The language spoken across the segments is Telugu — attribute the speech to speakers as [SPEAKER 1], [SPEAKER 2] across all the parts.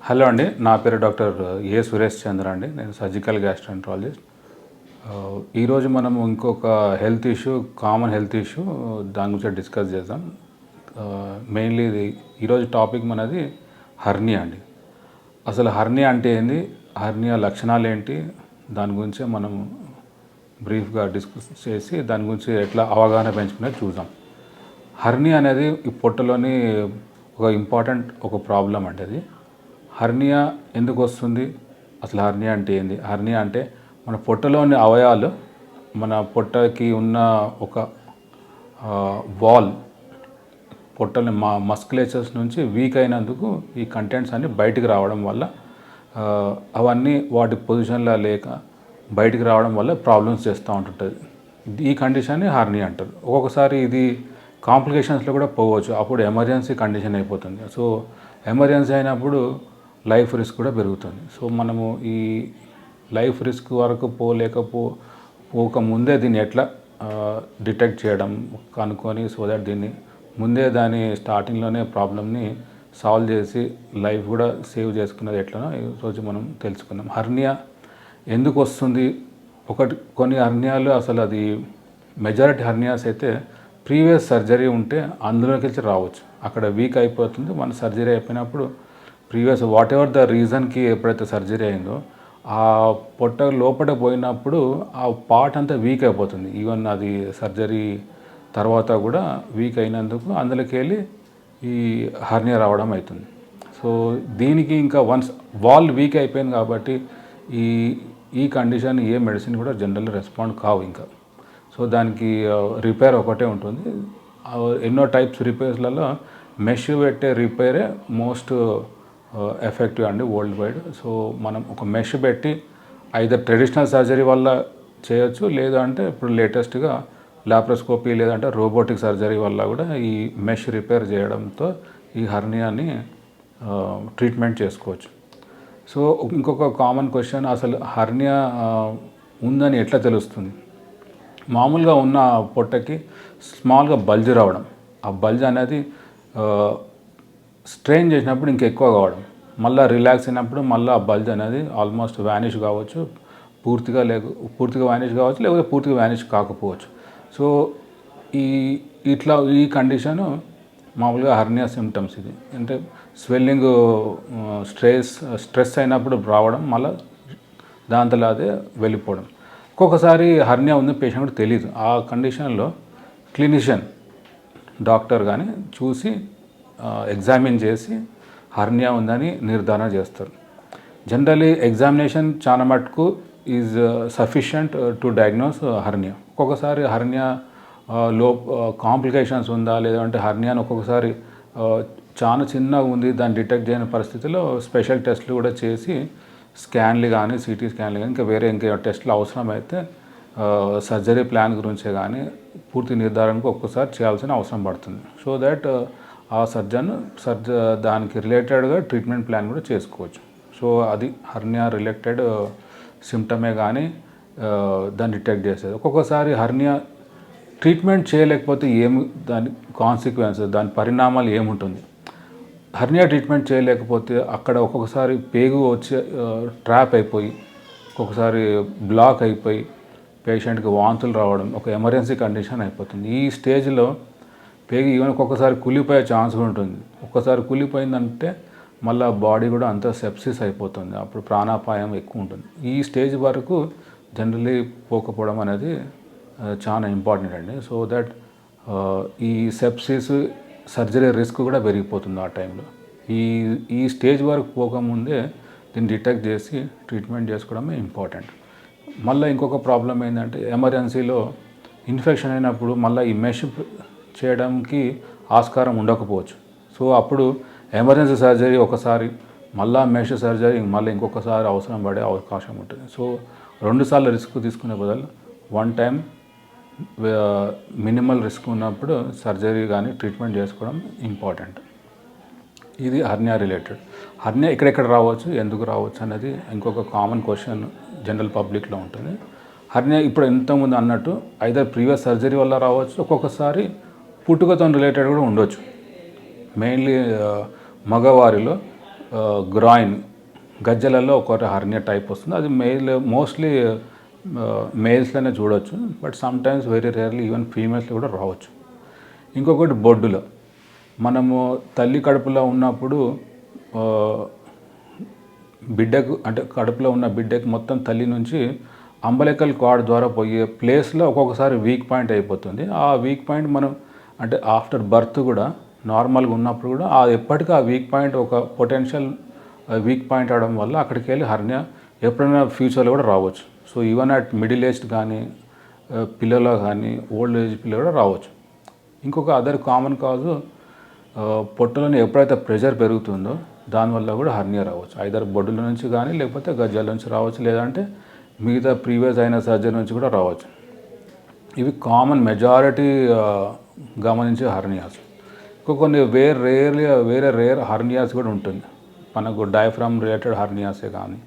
[SPEAKER 1] హలో అండి, నా పేరు డాక్టర్ ఏ సురేష్ చంద్ర అండి. నేను సర్జికల్ గ్యాస్ట్రాంట్రాలజిస్ట్. ఈరోజు మనం ఇంకొక కామన్ హెల్త్ ఇష్యూ దాని గురించి డిస్కస్ చేద్దాం. మెయిన్లీ ఈరోజు టాపిక్ మనది హర్నియా అండి. అసలు హర్నియా అంటే ఏంది, హర్నియా లక్షణాలు ఏంటి, దాని గురించి మనం బ్రీఫ్గా డిస్కస్ చేసి దాని గురించి ఎట్లా అవగాహన పెంచుకునేది చూద్దాం. హర్నియా అనేది ఈ పొట్టలోని ఒక ప్రాబ్లం అంటే అది. హర్నియా ఎందుకు వస్తుంది, అసలు హర్నియా అంటే ఏంది? హర్నియా అంటే మన పొట్టలోని అవయవాలు, మన పొట్టకి ఉన్న ఒక వాల్, పొట్టని మస్కులేచర్స్ నుంచి వీక్ అయినందుకు ఈ కంటెంట్స్ అన్నీ బయటికి రావడం వల్ల, అవన్నీ వాటి పొజిషన్లో లేక బయటికి రావడం వల్ల ప్రాబ్లమ్స్ చేస్తూ ఉంటుంటుంది. ఈ కండిషన్ని హర్నియా అంటారు. ఒక్కొక్కసారి ఇది కాంప్లికేషన్స్లో కూడా పోవచ్చు, అప్పుడు ఎమర్జెన్సీ కండిషన్ అయిపోతుంది. సో ఎమర్జెన్సీ అయినప్పుడు లైఫ్ రిస్క్ కూడా పెరుగుతుంది. సో మనము ఈ లైఫ్ రిస్క్ వరకు పోకముందే దీన్ని ఎట్లా డిటెక్ట్ చేయడం కనుక్కొని, సో దట్ దీన్ని ముందే దాని స్టార్టింగ్లోనే ప్రాబ్లమ్ని సాల్వ్ చేసి లైఫ్ కూడా సేవ్ చేసుకున్నది ఎట్లనో ఈరోజు మనం తెలుసుకుందాం. హర్నియా ఎందుకు వస్తుంది? కొన్ని హర్నియాలు అసలు అది మెజారిటీ హర్నియాస్ అయితే ప్రీవియస్ సర్జరీ ఉంటే అందులోకి వెళ్ళి రావచ్చు. అక్కడ వీక్ అయిపోతుంది. మన సర్జరీ అయిపోయినప్పుడు ప్రీవియస్ వాట్ ఎవర్ ద రీజన్కి ఎప్పుడైతే సర్జరీ అయిందో ఆ పొట్ట లోపల పోయినప్పుడు ఆ పార్ట్ అంతా వీక్ అయిపోతుంది. ఈవెన్ అది సర్జరీ తర్వాత కూడా వీక్ అయినందుకు అందులోకి వెళ్ళి ఈ హర్నియా రావడం అవుతుంది. సో దీనికి ఇంకా వన్స్ వాల్ వీక్ అయిపోయింది కాబట్టి ఈ ఈ కండిషన్ ఏ మెడిసిన్ కూడా జనరల్ రెస్పాండ్ కావు ఇంకా. సో దానికి రిపేర్ ఒకటే ఉంటుంది. ఎన్నో టైప్స్ రిపేర్స్లలో మెష్ పెట్టే రిపేరే మోస్ట్ ఎఫెక్టివ్ అండి వరల్డ్ వైడ్. సో మనం ఒక మెష్ పెట్టి ఐదర్ ట్రెడిషనల్ సర్జరీ వల్ల చేయొచ్చు, లేదంటే ఇప్పుడు లేటెస్ట్గా లాప్రోస్కోపీ లేదంటే రోబోటిక్ సర్జరీ వల్ల కూడా ఈ మెష్ రిపేర్ చేయడంతో ఈ హర్నియాని ట్రీట్మెంట్ చేసుకోవచ్చు. సో ఇంకొక కామన్ క్వశ్చన్, అసలు హర్నియా ఉందని ఎట్లా తెలుస్తుంది? మామూలుగా ఉన్న పొట్టకి స్మాల్గా బల్జ్ రావడం, ఆ బల్జ్ అనేది స్ట్రెయిన్ చేసినప్పుడు ఇంకా ఎక్కువ కావడం, మళ్ళీ రిలాక్స్ అయినప్పుడు మళ్ళీ ఆ బల్జ్ అనేది ఆల్మోస్ట్ వ్యానిష్ కావచ్చు, పూర్తిగా వ్యానిష్ కావచ్చు, లేకపోతే పూర్తిగా వ్యానిష్ కాకపోవచ్చు. సో ఈ కండిషను మామూలుగా హర్నియా సిమ్టమ్స్. ఇది అంటే స్వెల్లింగ్, స్ట్రెస్ అయినప్పుడు రావడం, మళ్ళీ దాంతో అదే వెళ్ళిపోవడం. ఒక్కొక్కసారి హర్నియా ఉంది పేషెంట్ కూడా తెలియదు. ఆ కండిషన్లో క్లినిషియన్ డాక్టర్ కానీ చూసి ఎగ్జామిన్ చేసి హర్నియా ఉందని నిర్ధారణ చేస్తారు. జనరలీ ఎగ్జామినేషన్ చాలా మటుకు is sufficient to diagnose hernia. ఒక్కొక్కసారి హర్నియా కాంప్లికేషన్స్ ఉందా, లేదంటే హర్నియాని ఒక్కొక్కసారి చాలా చిన్నగా ఉంది, దాన్ని డిటెక్ట్ చేయని పరిస్థితిలో స్పెషల్ టెస్ట్లు కూడా చేసి స్కాన్లు కానీ సిటీ స్కాన్లు కానీ ఇంకా టెస్ట్లు అవసరమైతే సర్జరీ ప్లాన్ గురించే కానీ పూర్తి నిర్ధారణకు ఒక్కోసారి చేయాల్సిన అవసరం పడుతుంది. సో దట్ ఆ దానికి రిలేటెడ్గా ట్రీట్మెంట్ ప్లాన్ కూడా చేసుకోవచ్చు. సో అది హర్నియా రిలేటెడ్ సిమ్టమే కానీ దాన్ని డిటెక్ట్ చేసేది. ఒక్కొక్కసారి హర్నియా ట్రీట్మెంట్ చేయలేకపోతే దాని కాన్సిక్వెన్సెస్, దాని పరిణామాలు ఏముంటుంది? హర్నియా ట్రీట్మెంట్ చేయలేకపోతే అక్కడ ఒక్కొక్కసారి పేగు వచ్చి ట్రాప్ అయిపోయి, ఒక్కొక్కసారి బ్లాక్ అయిపోయి పేషెంట్కి వాంతులు రావడం ఒక ఎమర్జెన్సీ కండిషన్ అయిపోతుంది. ఈ స్టేజ్లో పేగు ఈవెన్ ఒక్కొక్కసారి కూలిపోయే ఛాన్స్ కూడా ఉంటుంది. ఒక్కసారి కూలిపోయిందంటే మళ్ళీ బాడీ కూడా అంతా సెప్సిస్ అయిపోతుంది, అప్పుడు ప్రాణాపాయం ఎక్కువ ఉంటుంది. ఈ స్టేజ్ వరకు జనరలీ పోకపోవడం అనేది చాలా ఇంపార్టెంట్ అండి. సో దట్ ఈ సెప్సిస్ సర్జరీ రిస్క్ కూడా పెరిగిపోతుంది ఆ టైంలో. ఈ స్టేజ్ వరకు పోకముందే దీన్ని డిటెక్ట్ చేసి ట్రీట్మెంట్ చేసుకోవడమే ఇంపార్టెంట్. మళ్ళీ ఇంకొక ప్రాబ్లం ఏంటంటే ఎమర్జెన్సీలో ఇన్ఫెక్షన్ అయినప్పుడు మళ్ళీ ఈ మెష్ చేయడానికి ఆస్కారం ఉండకపోవచ్చు. సో అప్పుడు ఎమర్జెన్సీ సర్జరీ ఒకసారి, మళ్ళీ మెష్ సర్జరీ మళ్ళీ ఇంకొకసారి అవసరం పడే అవకాశం ఉంటుంది. సో 2 సార్లు రిస్క్ తీసుకునే బదులు 1 టైం మినిమల్ రిస్క్ ఉన్నప్పుడు సర్జరీ కానీ ట్రీట్మెంట్ చేసుకోవడం ఇంపార్టెంట్. ఇది హర్నియా రిలేటెడ్. హర్నియా ఎక్కడెక్కడ రావచ్చు, ఎందుకు రావచ్చు అనేది ఇంకొక కామన్ క్వశ్చన్ జనరల్ పబ్లిక్లో ఉంటుంది. హర్నియా ఇప్పుడు ఇంతకుముందు అన్నట్టు ఐదర్ ప్రీవియస్ సర్జరీ వల్ల రావచ్చు, ఒక్కొక్కసారి పుట్టుకతో రిలేటెడ్ కూడా ఉండొచ్చు. మెయిన్లీ మగవారిలో గ్రాయిన్ గజ్జలలో ఒక హర్నియా టైప్ వస్తుంది. అది మోస్ట్లీ మేల్స్లోనే చూడొచ్చు, but sometimes very rarely even ఫీమేల్స్లో కూడా రావచ్చు. ఇంకొకటి బొడ్డులో మనము తల్లి కడుపులో ఉన్నప్పుడు బిడ్డకు అంటే కడుపులో ఉన్న బిడ్డకు మొత్తం తల్లి నుంచి అంబలికల్ కార్డ్ ద్వారా పోయే ప్లేస్లో ఒక్కొక్కసారి వీక్ పాయింట్ అయిపోతుంది. ఆ వీక్ పాయింట్ మనం అంటే ఆఫ్టర్ బర్త్ కూడా నార్మల్గా ఉన్నప్పుడు కూడా ఎప్పటికీ ఆ వీక్ పాయింట్ ఒక పొటెన్షియల్ వీక్ పాయింట్ అవడం వల్ల అక్కడికి వెళ్ళి హర్నియా ఎప్పుడైనా ఫ్యూచర్లో కూడా రావచ్చు. So even at middle aged కానీ పిల్లలు కానీ ఓల్డ్ ఏజ్ పిల్లలు కూడా రావచ్చు. ఇంకొక అదర్ కామన్ కాజు పొట్టలోని ఎప్పుడైతే ప్రెషర్ పెరుగుతుందో దానివల్ల కూడా హర్నియా రావచ్చు. ఐదర్ బొడ్డుల నుంచి కానీ లేకపోతే గజ్జల నుంచి రావచ్చు, లేదంటే మిగతా ప్రీవియస్ అయిన సర్జరీ నుంచి కూడా రావచ్చు. ఇవి కామన్ మెజారిటీ గమనించే హర్నియాస్. ఇంకా కొన్ని వేరే రేర్ హర్నియాస్ కూడా ఉంటుంది. మనకు డయాఫ్రామ్ రిలేటెడ్ హర్నియాసే కానీ,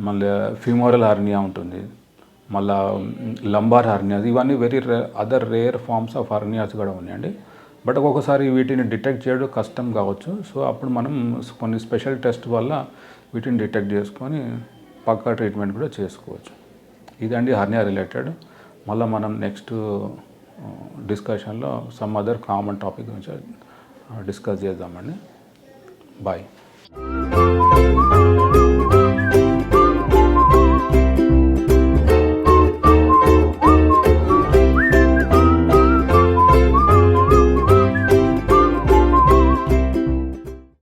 [SPEAKER 1] మళ్ళీ ఫిమోరల్ హర్నియా ఉంటుంది, మళ్ళీ లంబార్ హర్నియాస్, ఇవన్నీ very other rare forms of hernias కూడా ఉన్నాయండి. బట్ ఒక్కొక్కసారి వీటిని డిటెక్ట్ చేయడం కష్టం కావచ్చు. సో అప్పుడు మనం కొన్ని స్పెషల్ టెస్ట్ వల్ల వీటిని డిటెక్ట్ చేసుకొని పక్కా ట్రీట్మెంట్ కూడా చేసుకోవచ్చు. ఇదండి హర్నియా రిలేటెడ్. మళ్ళీ మనం నెక్స్ట్ డిస్కషన్లో సమ్ అదర్ కామన్ టాపిక్ గురించి డిస్కస్ చేద్దామండి. బాయ్.